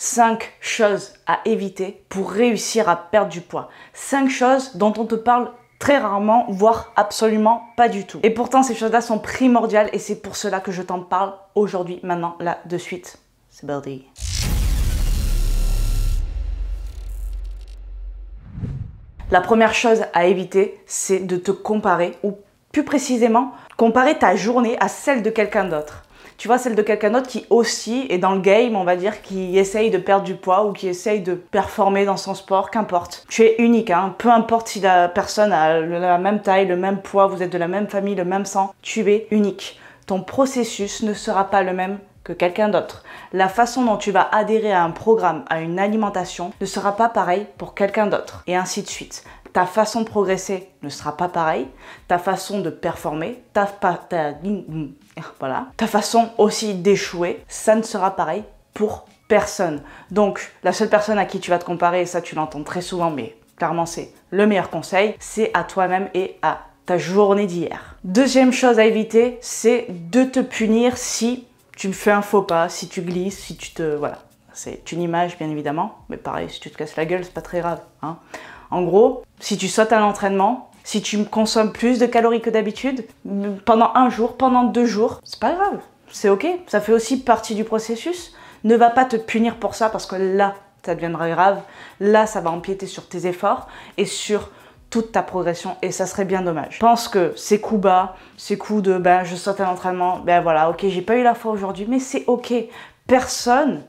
5 choses à éviter pour réussir à perdre du poids. 5 choses dont on te parle très rarement, voire absolument pas du tout. Et pourtant, ces choses-là sont primordiales et c'est pour cela que je t'en parle aujourd'hui, maintenant, là, de suite. C'est parti. La première chose à éviter, c'est de te comparer, ou plus précisément, comparer ta journée à celle de quelqu'un d'autre. Tu vois, celle de quelqu'un d'autre qui aussi est dans le game, on va dire, qui essaye de perdre du poids ou qui essaye de performer dans son sport, qu'importe. Tu es unique, hein, peu importe si la personne a la même taille, le même poids, vous êtes de la même famille, le même sang, tu es unique. Ton processus ne sera pas le même que quelqu'un d'autre. La façon dont tu vas adhérer à un programme, à une alimentation, ne sera pas pareille pour quelqu'un d'autre. Et ainsi de suite. Ta façon de progresser ne sera pas pareille. Ta façon de performer, ta façon aussi d'échouer, ça ne sera pareil pour personne. Donc, la seule personne à qui tu vas te comparer, et ça tu l'entends très souvent, mais clairement c'est le meilleur conseil, c'est à toi-même et à ta journée d'hier. Deuxième chose à éviter, c'est de te punir si tu fais un faux pas, si tu glisses, si tu te... Voilà, c'est une image bien évidemment, mais pareil, si tu te casses la gueule, c'est pas très grave, hein. En gros, si tu sautes à l'entraînement, si tu consommes plus de calories que d'habitude, pendant un jour, pendant 2 jours, c'est pas grave, c'est ok, ça fait aussi partie du processus. Ne va pas te punir pour ça parce que là, ça deviendra grave, là, ça va empiéter sur tes efforts et sur toute ta progression et ça serait bien dommage. Je pense que ces coups bas, ces coups de je saute à l'entraînement, voilà, ok, j'ai pas eu la foi aujourd'hui, mais c'est ok. Personne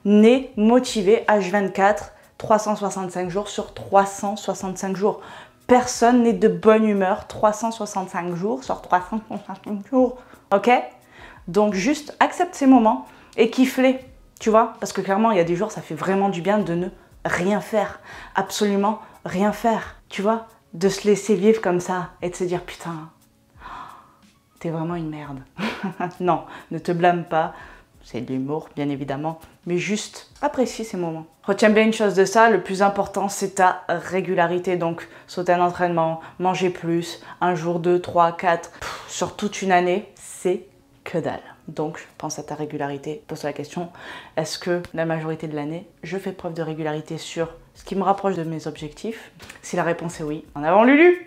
n'est motivé H24 365 jours sur 365 jours. Personne n'est de bonne humeur 365 jours sur 365 jours. Ok? Donc juste accepte ces moments et kiffe-les, tu vois? Parce que clairement, il y a des jours, ça fait vraiment du bien de ne rien faire. Absolument rien faire, tu vois? De se laisser vivre comme ça et de se dire putain, t'es vraiment une merde. Non, ne te blâme pas. C'est de l'humour, bien évidemment, mais juste apprécie ces moments. Retiens bien une chose de ça, le plus important, c'est ta régularité. Donc, sauter un entraînement, manger plus, 1 jour, 2, 3, 4, sur toute une année, c'est que dalle. Donc, pense à ta régularité. Pose-toi la question, est-ce que la majorité de l'année, je fais preuve de régularité sur ce qui me rapproche de mes objectifs? Si la réponse est oui, en avant Lulu!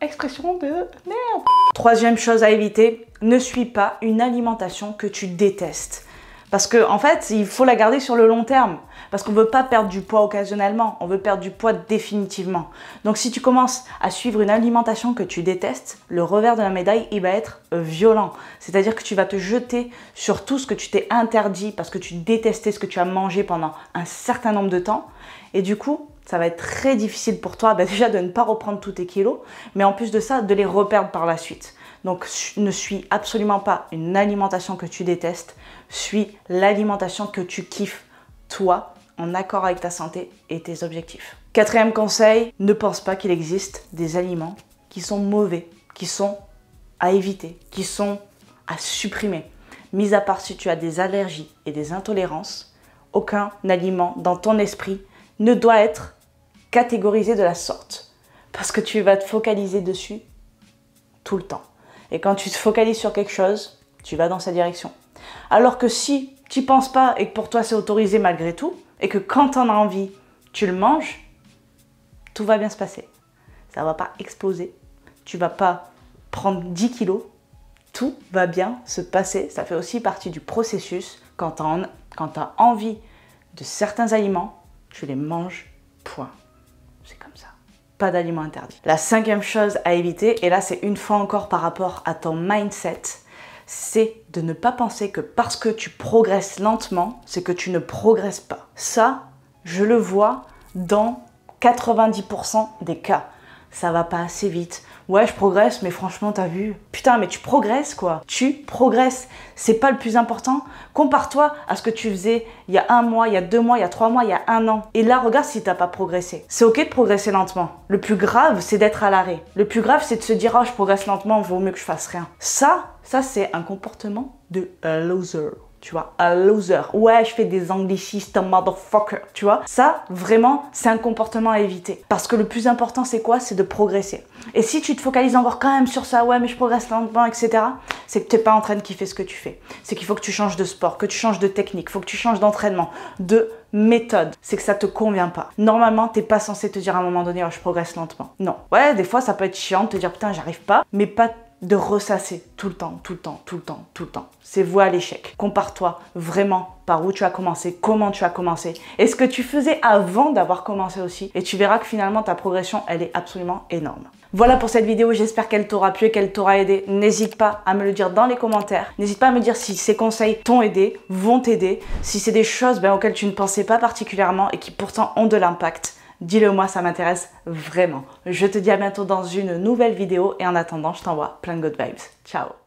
Expression de merde. Troisième chose à éviter, ne suis pas une alimentation que tu détestes. Parce que en fait, il faut la garder sur le long terme. Parce qu'on ne veut pas perdre du poids occasionnellement, on veut perdre du poids définitivement. Donc si tu commences à suivre une alimentation que tu détestes, le revers de la médaille, il va être violent. C'est-à-dire que tu vas te jeter sur tout ce que tu t'es interdit parce que tu détestais ce que tu as mangé pendant un certain nombre de temps. Et du coup, ça va être très difficile pour toi déjà de ne pas reprendre tous tes kilos, mais en plus de ça, de les reperdre par la suite. Donc ne suis absolument pas une alimentation que tu détestes, suis l'alimentation que tu kiffes, toi, en accord avec ta santé et tes objectifs. Quatrième conseil, ne pense pas qu'il existe des aliments qui sont mauvais, qui sont à éviter, qui sont à supprimer. Mis à part si tu as des allergies et des intolérances, aucun aliment dans ton esprit ne doit être catégorisé de la sorte. Parce que tu vas te focaliser dessus tout le temps. Et quand tu te focalises sur quelque chose, tu vas dans sa direction. Alors que si tu n'y penses pas et que pour toi c'est autorisé malgré tout, et que quand tu en as envie, tu le manges, tout va bien se passer. Ça ne va pas exploser. Tu ne vas pas prendre 10 kilos. Tout va bien se passer. Ça fait aussi partie du processus. Quand tu as envie de certains aliments, tu les manges, point. C'est comme ça. Pas d'aliments interdits. La 5e chose à éviter, et là c'est une fois encore par rapport à ton mindset, c'est de ne pas penser que parce que tu progresses lentement, c'est que tu ne progresses pas. Ça, je le vois dans 90% des cas. Ça va pas assez vite. Ouais, je progresse, mais franchement, t'as vu? Putain, mais tu progresses, quoi. Tu progresses. C'est pas le plus important. Compare-toi à ce que tu faisais il y a 1 mois, il y a 2 mois, il y a 3 mois, il y a 1 an. Et là, regarde si t'as pas progressé. C'est ok de progresser lentement. Le plus grave, c'est d'être à l'arrêt. Le plus grave, c'est de se dire, oh, je progresse lentement, vaut mieux que je fasse rien. Ça c'est un comportement de loser. Tu vois, a loser. Ouais, je fais des anglicistes, motherfucker. Tu vois, ça, vraiment, c'est un comportement à éviter. Parce que le plus important, c'est quoi? C'est de progresser. Et si tu te focalises encore quand même sur ça, ouais, mais je progresse lentement, etc., c'est que tu n'es pas en train de kiffer ce que tu fais. C'est qu'il faut que tu changes de sport, que tu changes de technique, il faut que tu changes d'entraînement, de méthode. C'est que ça te convient pas. Normalement, t'es pas censé te dire à un moment donné, oh, je progresse lentement. Non. Ouais, des fois, ça peut être chiant de te dire, putain, j'arrive pas, mais pas de ressasser tout le temps, tout le temps, tout le temps, tout le temps. C'est voué à l'échec. Compare-toi vraiment par où tu as commencé, comment tu as commencé, et ce que tu faisais avant d'avoir commencé aussi. Et tu verras que finalement, ta progression, elle est absolument énorme. Voilà pour cette vidéo, j'espère qu'elle t'aura plu et qu'elle t'aura aidé. N'hésite pas à me le dire dans les commentaires. N'hésite pas à me dire si ces conseils t'ont aidé, vont t'aider, si c'est des choses auxquelles tu ne pensais pas particulièrement et qui pourtant ont de l'impact. Dis-le moi, ça m'intéresse vraiment. Je te dis à bientôt dans une nouvelle vidéo et en attendant, je t'envoie plein de good vibes. Ciao!